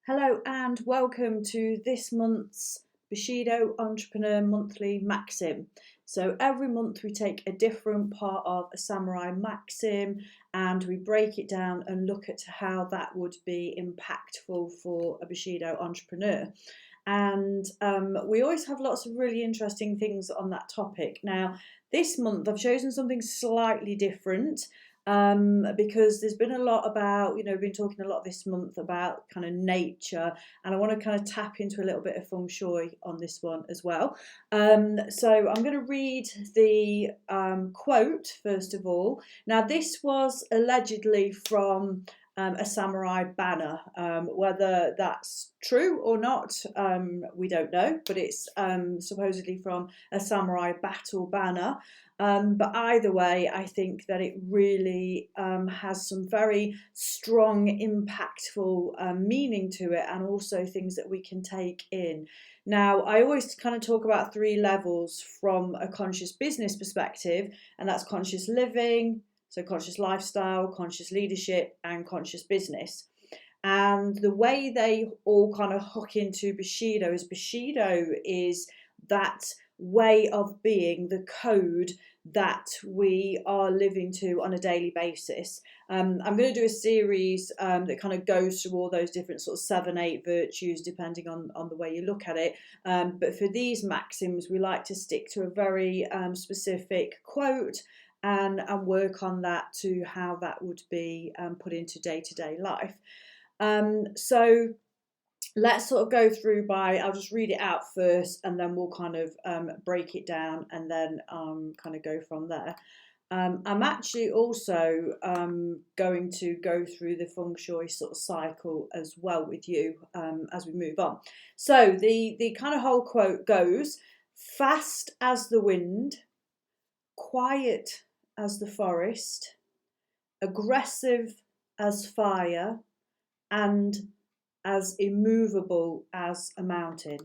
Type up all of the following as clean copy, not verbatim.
Hello and welcome to this month's Bushido Entrepreneur Monthly Maxim. So every month we take a different part of a samurai maxim and we break it down and look at how that would be impactful for a Bushido entrepreneur. And we always have lots of really interesting things on that topic. Now, this month I've chosen something slightly different because there's been a lot about, we've been talking a lot this month about kind of nature, and I want to kind of tap into a little bit of feng shui on this one as well. So I'm going to read the quote first of all. Now, this was allegedly from a samurai banner. Whether that's true or not, we don't know, but it's supposedly from a samurai battle banner. But either way, I think that it really has some very strong, impactful meaning to it, and also things that we can take in. Now, I always kind of talk about three levels from a conscious business perspective, and that's conscious living, so conscious lifestyle, conscious leadership, and conscious business. And the way they all kind of hook into Bushido is that way of being, the code that we are living to on a daily basis. I'm going to do a series that kind of goes through all those different sort of 7, 8 virtues, depending on the way you look at it. But for these maxims, we like to stick to a very specific quote and work on that to how that would be put into day-to-day life. So let's sort of go through I'll just read it out first, and then we'll kind of break it down and then kind of go from there. I'm actually also going to go through the feng shui sort of cycle as well with you as we move on. So the kind of whole quote goes: fast as the wind, quiet as the forest, aggressive as fire, and as immovable as a mountain.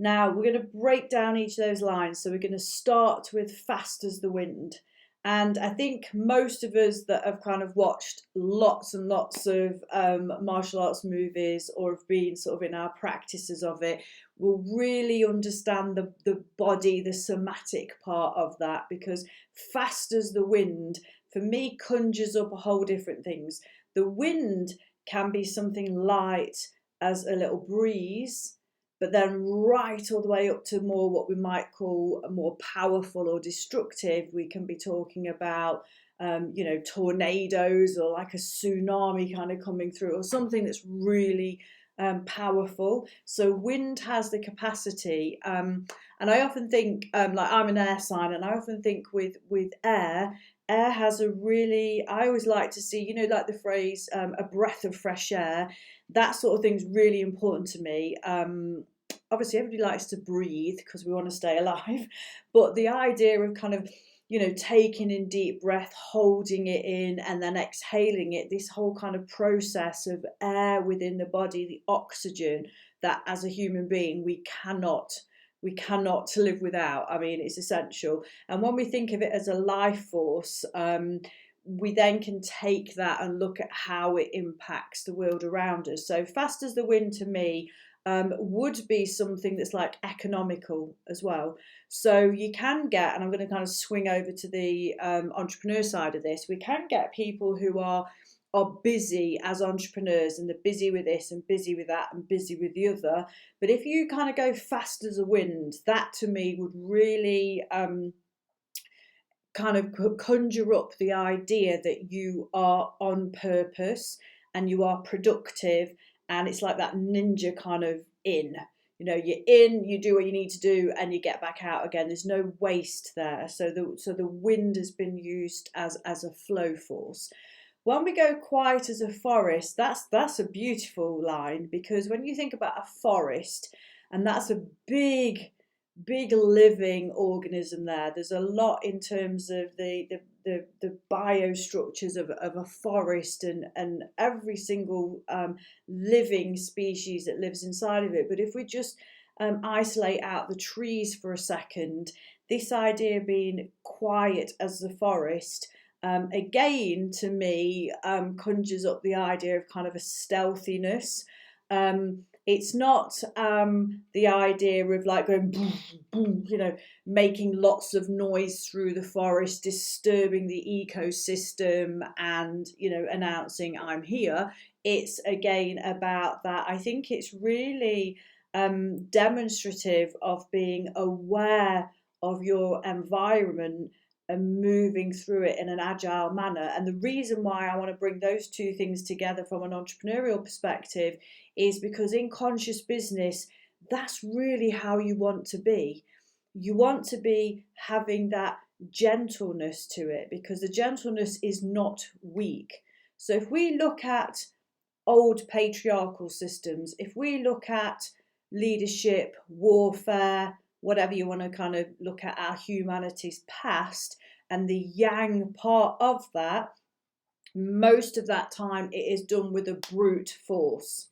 Now we're going to break down each of those lines. So we're going to start with fast as the wind. And I think most of us that have kind of watched lots and lots of martial arts movies, or have been sort of in our practices of it, will really understand the body, the somatic part of that, because fast as the wind, for me, conjures up a whole different things. The wind can be something light as a little breeze, but then right all the way up to more what we might call a more powerful or destructive. We can be talking about tornadoes, or like a tsunami kind of coming through, or something that's really powerful. So wind has the capacity, and I often think, like, I'm an air sign, and I often think with air has a really, I always like to see, like the phrase, a breath of fresh air. That sort of thing's really important to me. Obviously everybody likes to breathe because we want to stay alive, but the idea of kind of, taking in deep breath, holding it in, and then exhaling it, this whole kind of process of air within the body, the oxygen that as a human being we cannot live without. I mean, it's essential. And when we think of it as a life force, we then can take that and look at how it impacts the world around us. So fast as the wind to me would be something that's like economical as well. So you can get, and I'm going to kind of swing over to the entrepreneur side of this, we can get people who are busy as entrepreneurs, and they're busy with this and busy with that and busy with the other. But if you kind of go fast as a wind, that to me would really kind of conjure up the idea that you are on purpose and you are productive, and it's like that ninja kind of in. You're in, you do what you need to do, and you get back out again. There's no waste there. So the wind has been used as a flow force. When we go quiet as a forest, that's a beautiful line, because when you think about a forest, and that's a big living organism there. There's a lot in terms of the biostructures of a forest, and every single living species that lives inside of it. But if we just isolate out the trees for a second, this idea of being quiet as the forest, again, to me, conjures up the idea of kind of a stealthiness. It's not the idea of like going boom, boom, making lots of noise through the forest, disturbing the ecosystem, and announcing I'm here. It's again about that. I think it's really demonstrative of being aware of your environment and moving through it in an agile manner. And the reason why I want to bring those two things together from an entrepreneurial perspective is because in conscious business, that's really how you want to be. You want to be having that gentleness to it, because the gentleness is not weak. So if we look at old patriarchal systems, if we look at leadership, warfare, whatever you want to kind of look at our humanity's past, and the yang part of that, most of that time it is done with a brute force.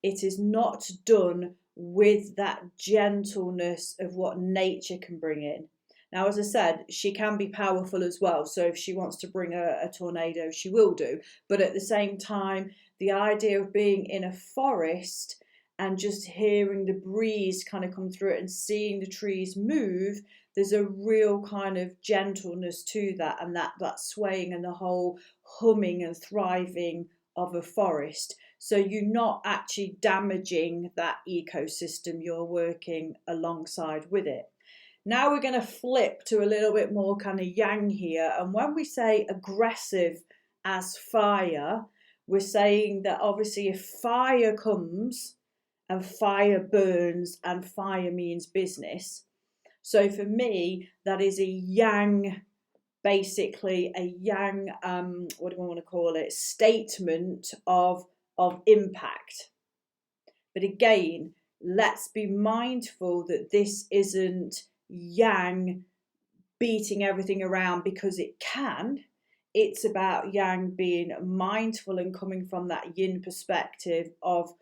It is not done with that gentleness of what nature can bring in. Now, as I said, she can be powerful as well. So if she wants to bring a tornado, she will do. But at the same time, the idea of being in a forest and just hearing the breeze kind of come through it and seeing the trees move, there's a real kind of gentleness to that, and that swaying and the whole humming and thriving of a forest. So you're not actually damaging that ecosystem, you're working alongside with it. Now we're going to flip to a little bit more kind of yang here. And when we say aggressive as fire, we're saying that obviously if fire comes and fire burns, and fire means business. So for me, that is a yang, basically a yang, what do I want to call it, statement of impact. But again, let's be mindful that this isn't yang beating everything around because it can. It's about yang being mindful and coming from that yin perspective of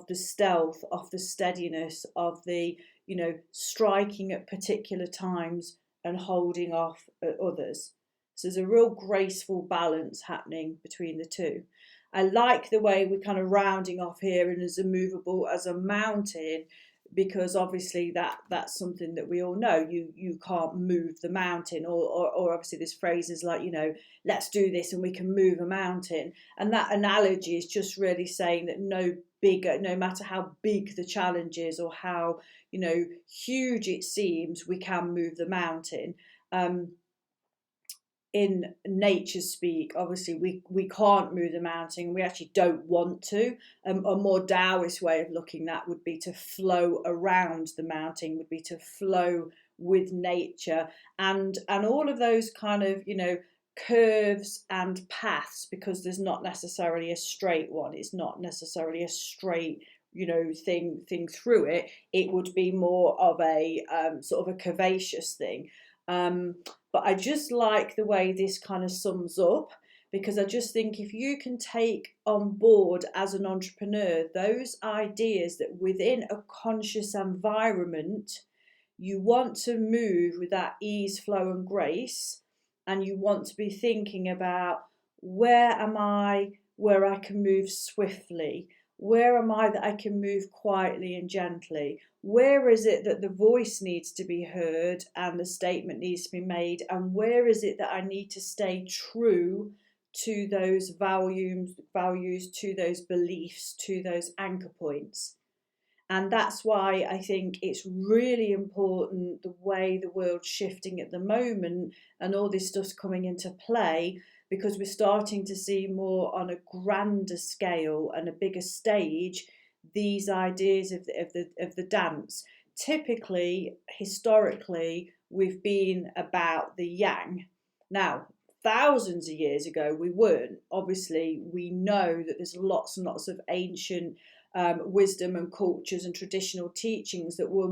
the stealth, of the steadiness, of the striking at particular times and holding off at others. So there's a real graceful balance happening between the two. I like the way we're kind of rounding off here and as immovable as a mountain, because obviously that's something that we all know. You can't move the mountain, or obviously this phrase is like, let's do this and we can move a mountain. And that analogy is just really saying that no matter how big the challenge is or how huge it seems, we can move the mountain. In nature speak, obviously we can't move the mountain. We actually don't want to. A more Taoist way of looking at that would be to flow around the mountain, would be to flow with nature, and all of those kind of curves and paths, because there's not necessarily a straight one. It's not necessarily a straight thing through it. It would be more of a sort of a curvaceous thing. But I just like the way this kind of sums up, because I just think if you can take on board as an entrepreneur those ideas that within a conscious environment you want to move with that ease, flow and grace, and you want to be thinking about where am I where I can move swiftly, where am I that I can move quietly and gently, where is it that the voice needs to be heard and the statement needs to be made, and where is it that I need to stay true to those values, to those beliefs, to those anchor points. And that's why I think it's really important the way the world's shifting at the moment and all this stuff's coming into play, because we're starting to see more on a grander scale and a bigger stage these ideas of the dance. Typically, historically, we've been about the yang. Now, thousands of years ago, we weren't. Obviously, we know that there's lots and lots of ancient wisdom and cultures and traditional teachings that were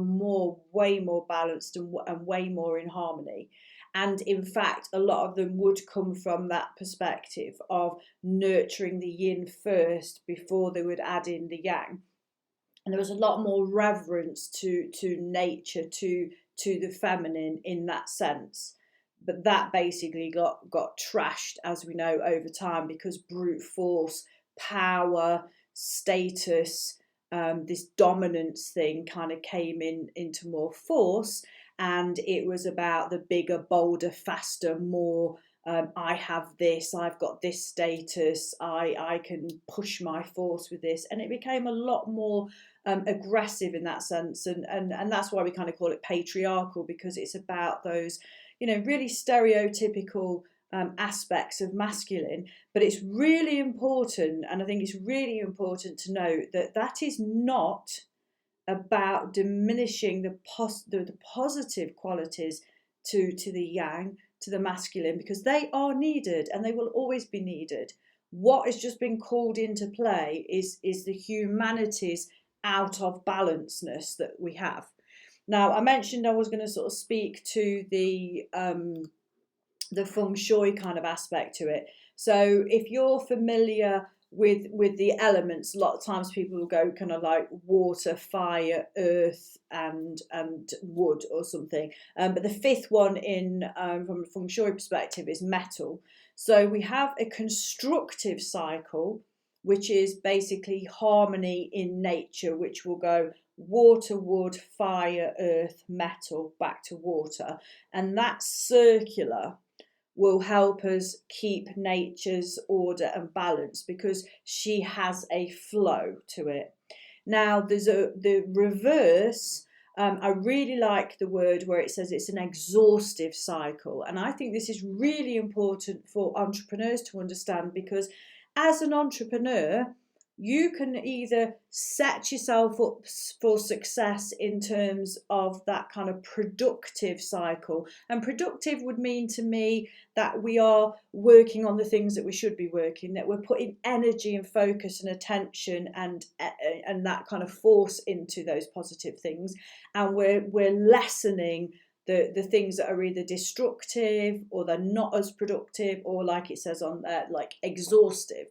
way more balanced and way more in harmony. And in fact, a lot of them would come from that perspective of nurturing the yin first before they would add in the yang. And there was a lot more reverence to nature, to the feminine in that sense. But that basically got trashed, as we know, over time, because brute force, power, status, this dominance thing kind of came into more force, and it was about the bigger, bolder, faster, more. I have this. I've got this status. I can push my force with this, and it became a lot more aggressive in that sense, and that's why we kind of call it patriarchal, because it's about those, really stereotypical aspects of masculine. But it's really important, and I think it's really important to note that that is not about diminishing the positive qualities to the yang, to the masculine, because they are needed and they will always be needed. What has just been called into play is the humanities out of balanceness that we have. Now, I mentioned I was going to sort of speak to the feng shui kind of aspect to it. So if you're familiar with the elements, a lot of times people will go kind of like water, fire, earth, and wood or something. But the fifth one from a feng shui perspective is metal. So we have a constructive cycle, which is basically harmony in nature, which will go water, wood, fire, earth, metal, back to water. And that circular will help us keep nature's order and balance, because she has a flow to it. Now, there's the reverse. I really like the word where it says it's an exhaustive cycle. And I think this is really important for entrepreneurs to understand, because as an entrepreneur, you can either set yourself up for success in terms of that kind of productive cycle. And productive would mean to me that we are working on the things that we should be working, that we're putting energy and focus and attention and that kind of force into those positive things. And we're lessening the things that are either destructive, or they're not as productive, or like it says on there, like exhaustive.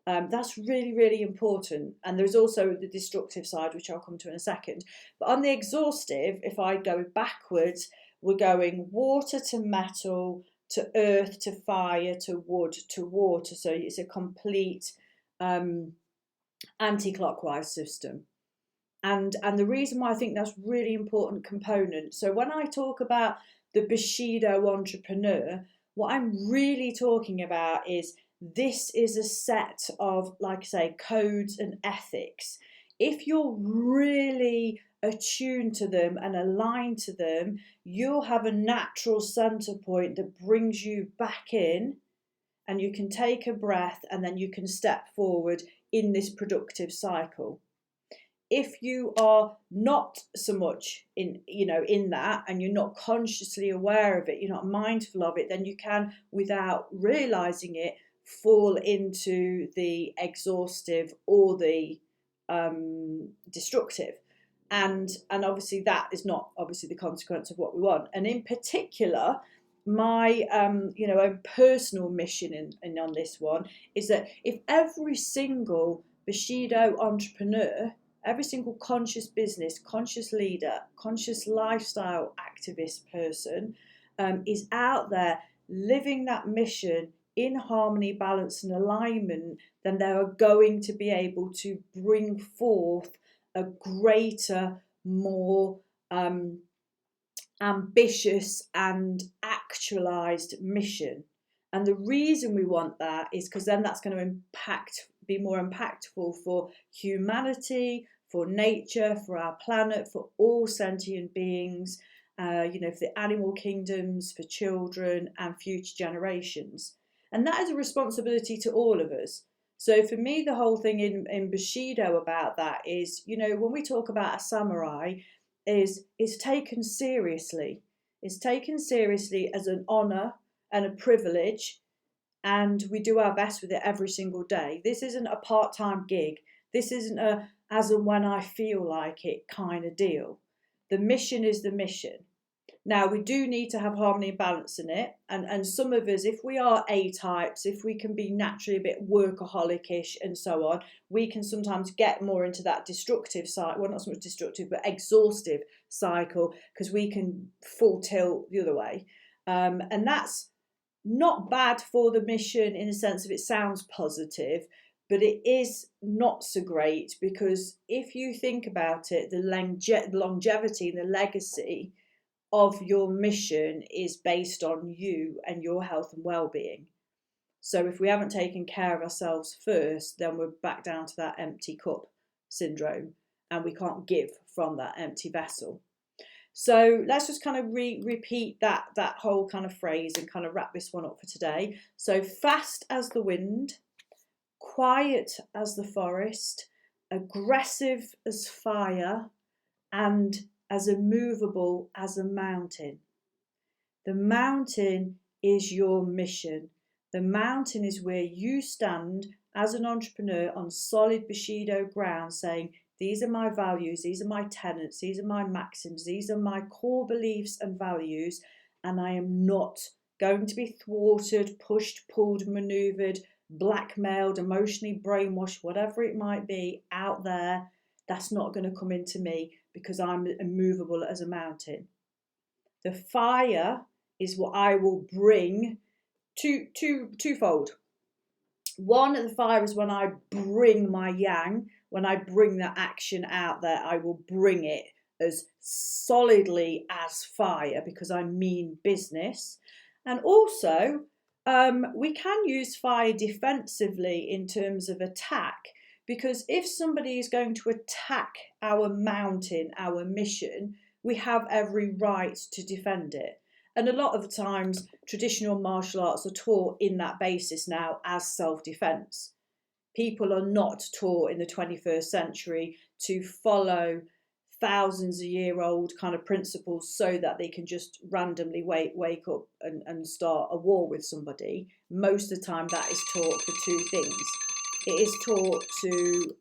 That's really, really important. And there's also the destructive side, which I'll come to in a second. But on the exhaustive, if I go backwards, we're going water to metal, to earth, to fire, to wood, to water. So it's a complete anti-clockwise system. And the reason why I think that's really important component. So when I talk about the Bushido Entrepreneur, what I'm really talking about is this is a set of, like I say, codes and ethics. If you're really attuned to them and aligned to them, you'll have a natural center point that brings you back in, and you can take a breath, and then you can step forward in this productive cycle. If you are not so much in that, and you're not consciously aware of it, you're not mindful of it, then you can, without realizing it, fall into the exhaustive or the destructive, and obviously that is not obviously the consequence of what we want. And in particular, my own personal mission in on this one is that if every single Bushido entrepreneur, every single conscious business, conscious leader, conscious lifestyle activist person is out there living that mission in harmony, balance, and alignment, then they are going to be able to bring forth a greater, more ambitious and actualized mission. And the reason we want that is because then that's going to be more impactful for humanity, for nature, for our planet, for all sentient beings, for the animal kingdoms, for children and future generations. And that is a responsibility to all of us. So for me, the whole thing in Bushido about that is, when we talk about a samurai, is taken seriously. It's taken seriously as an honor and a privilege, and we do our best with it every single day. This isn't a part-time gig. This isn't a as and when I feel like it kind of deal. The mission is the mission. Now, we do need to have harmony and balance in it. And some of us, if we are A-types, if we can be naturally a bit workaholic-ish and so on, we can sometimes get more into that destructive side. Well, not so much destructive, but exhaustive cycle, because we can full tilt the other way. And that's not bad for the mission in the sense of it sounds positive, but it is not so great, because if you think about it, the longevity and the legacy of your mission is based on you and your health and well-being. So if we haven't taken care of ourselves first, then we're back down to that empty cup syndrome, and we can't give from that empty vessel. So let's just kind of repeat that whole kind of phrase and kind of wrap this one up for today. So fast as the wind, quiet as the forest, aggressive as fire, and as immovable as a mountain. The mountain is your mission. The mountain is where you stand as an entrepreneur on solid Bushido ground, saying, these are my values, these are my tenets, these are my maxims, these are my core beliefs and values, and I am not going to be thwarted, pushed, pulled, maneuvered, blackmailed, emotionally brainwashed, whatever it might be out there. That's not going to come into me, because I'm immovable as a mountain. The fire is what I will bring twofold. One, the fire is when I bring my yang, when I bring that action out there, I will bring it as solidly as fire, because I mean business. And also, we can use fire defensively in terms of attack, because if somebody is going to attack our mountain, our mission, we have every right to defend it. And a lot of the times, traditional martial arts are taught in that basis now as self-defense. People are not taught in the 21st century to follow thousands of year old kind of principles so that they can just randomly wake up and start a war with somebody. Most of the time that is taught for two things. It is taught to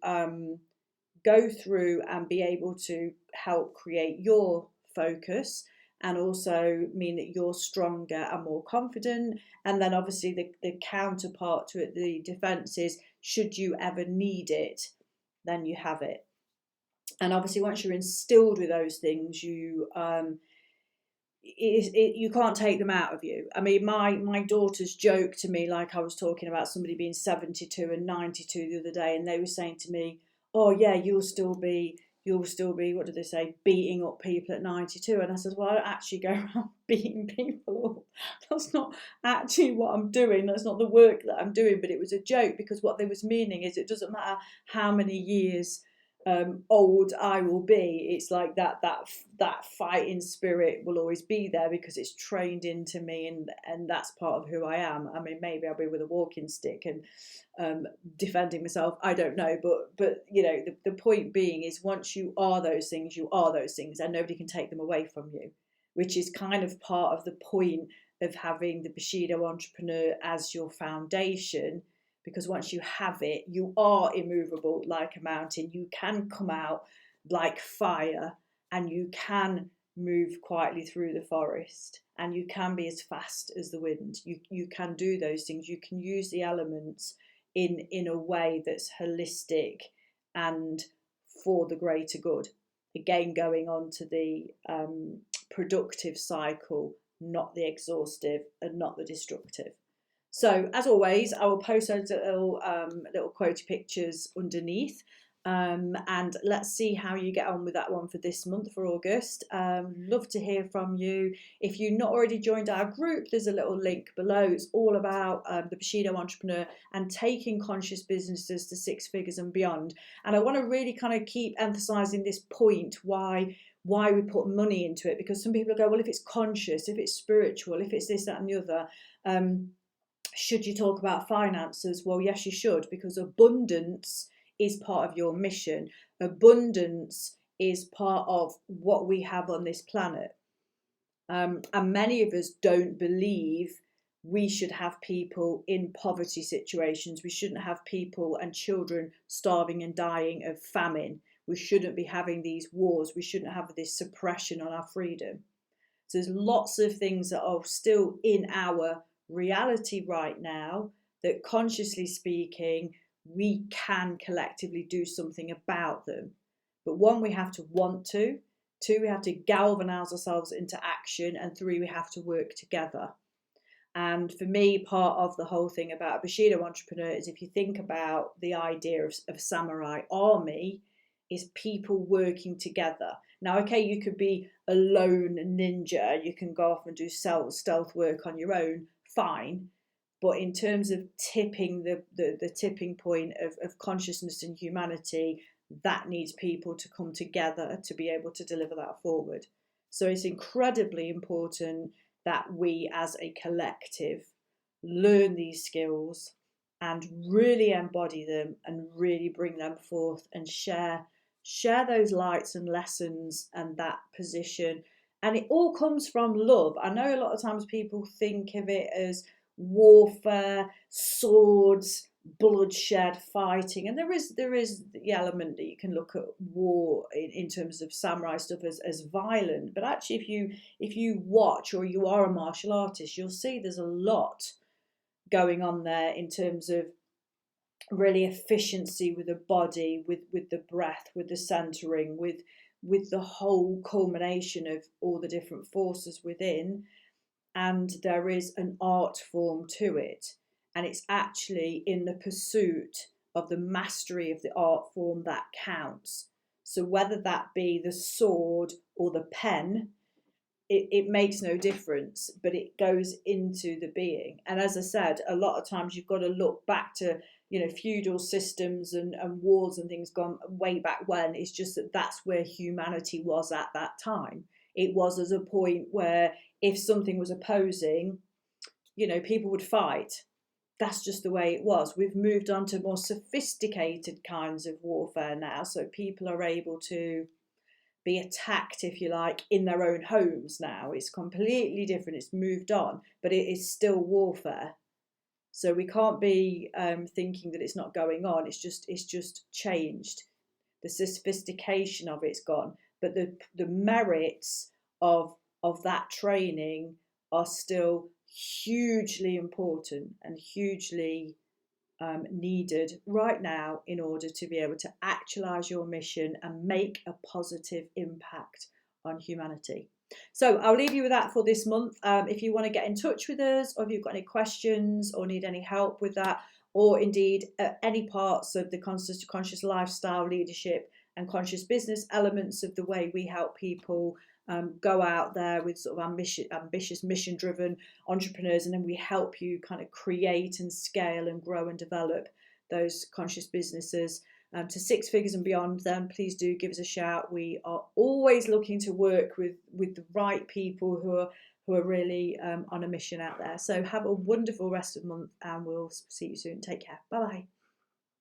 go through and be able to help create your focus, and also mean that you're stronger and more confident. And then obviously the counterpart to it, the defense, is should you ever need it, then you have it. And obviously once you're instilled with those things, you can't take them out of you. I mean, my daughters joke to me, like I was talking about somebody being 72 and 92 the other day, and they were saying to me, oh yeah, you'll still be, what did they say, beating up people at 92. And I said, well, I don't actually go around beating people up. That's not actually what I'm doing. That's not the work that I'm doing. But it was a joke, because what they was meaning is it doesn't matter how many years old I will be. It's like that fighting spirit will always be there, because it's trained into me, and that's part of who I am. I mean, maybe I'll be with a walking stick and defending myself, I don't know, but you know, the point being is, once you are those things, you are those things, and nobody can take them away from you, which is kind of part of the point of having the Bushido Entrepreneur as your foundation. Because once you have it, you are immovable like a mountain. You can come out like fire, and you can move quietly through the forest, and you can be as fast as the wind. You can do those things. You can use the elements in a way that's holistic and for the greater good. Again, going on to the productive cycle, not the exhaustive and not the destructive. So as always, I will post those little quotey pictures underneath, and let's see how you get on with that one for this month, for August. Love to hear from you. If you've not already joined our group, there's a little link below. It's all about the Bushido Entrepreneur and taking conscious businesses to 6 figures and beyond. And I want to really kind of keep emphasizing this point, why we put money into it, because some people go, well, if it's conscious, if it's spiritual, if it's this, that, and the other, should you talk about finances? Well, yes, you should, because abundance is part of your mission. Abundance is part of what we have on this planet. And many of us don't believe we should have people in poverty situations. We shouldn't have people and children starving and dying of famine. We shouldn't be having these wars. We shouldn't have this suppression on our freedom. So there's lots of things that are still in our reality right now that, consciously speaking, we can collectively do something about them. But one, we have to want to. 2, we have to galvanize ourselves into action. And 3, we have to work together. And for me, part of the whole thing about Bushido Entrepreneur is, if you think about the idea of samurai army, is people working together. Now, okay, you could be a lone ninja, you can go off and do stealth work on your own, fine. But in terms of tipping the tipping point of consciousness and humanity, that needs people to come together to be able to deliver that forward. So it's incredibly important that we as a collective learn these skills and really embody them and really bring them forth and share those lights and lessons and that position. And it all comes from love. I know a lot of times people think of it as warfare, swords, bloodshed, fighting, and there is the element that you can look at war in terms of samurai stuff as violent, but actually if you watch, or you are a martial artist, you'll see there's a lot going on there in terms of really efficiency with the body, with the breath, with the centering, with the whole culmination of all the different forces within. And there is an art form to it, and it's actually in the pursuit of the mastery of the art form that counts. So whether that be the sword or the pen, it makes no difference, but it goes into the being. And as I said, a lot of times you've got to look back to, feudal systems and wars and things gone way back when. It's just that that's where humanity was at that time. It was as a point where if something was opposing, people would fight. That's just the way it was. We've moved on to more sophisticated kinds of warfare now, so people are able to be attacked, if you like, in their own homes now. It's completely different. It's moved on, but it is still warfare. So we can't be thinking that it's not going on. It's just changed. The sophistication of it's gone, but the merits of that training are still hugely important and hugely needed right now in order to be able to actualize your mission and make a positive impact on humanity. So I'll leave you with that for this month. If you want to get in touch with us, or if you've got any questions or need any help with that, or indeed any parts of the conscious lifestyle, leadership and conscious business elements of the way we help people go out there with sort of ambitious, mission-driven entrepreneurs, and then we help you kind of create and scale and grow and develop those conscious businesses to 6 figures and beyond, then please do give us a shout. We are always looking to work with the right people who are really on a mission out there. So have a wonderful rest of the month, and we'll see you soon. Take care. Bye bye.